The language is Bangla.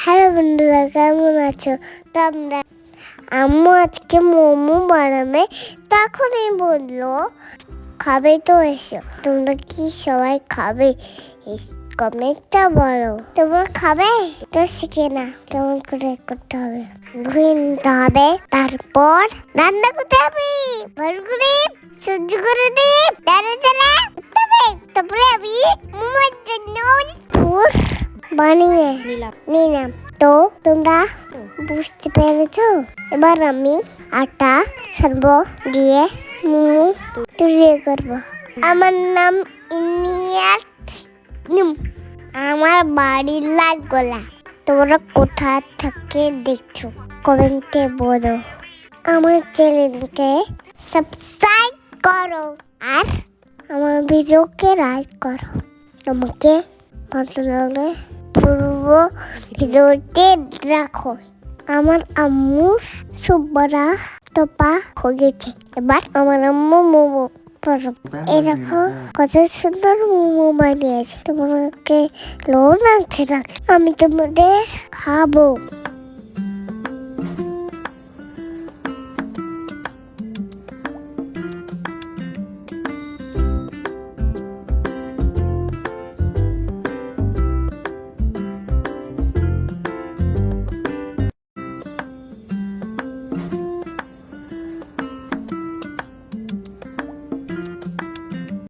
হ্যালো বন্ধুরা, কেমন আছো তোমরা? আম্মু আজকে মোমো বানাবে, তখনই বললো খাবে তো এসো। তোমরা কি সবাই খাবে? কমেন্টটা বলো, তোমরা খাবে তো শিখে না কেমন করে করতে হবে। ধুয়ে নিতে হবে, তারপর রান্না করতে হবে। ভালো করে সহ্য করে দিয়ে দাঁড়ে দাঁড়া তারপরে আমি মোমোর জন্য পুর বানিয়ে নিলাম। তো তোমরা বুঝতে পেরেছো? এবার আমি আটা ছাড়বো, দিয়ে মোমো তৈরি করবো। আমার নাম ইনিয়াত, আমার বাড়ি লালগোলা। তোমরা কোথা থেকে দেখছো কমেন্টে বলো। আমার চ্যানেলকে সাবস্ক্রাইব করো আর আমার ভিডিওকে লাইক করো। তোমাকে ভালো লাগলে পুরো ভিডিওতে রাখো। আমার আম্মুর সুব্বরা তোপা হয়ে গেছে। এবার আমার আম্মু মোমো এরকম কত সুন্দর মোমো বানিয়েছে। তোমাকে লোন আনতে রাখ, আমি তোমাদের খাবো।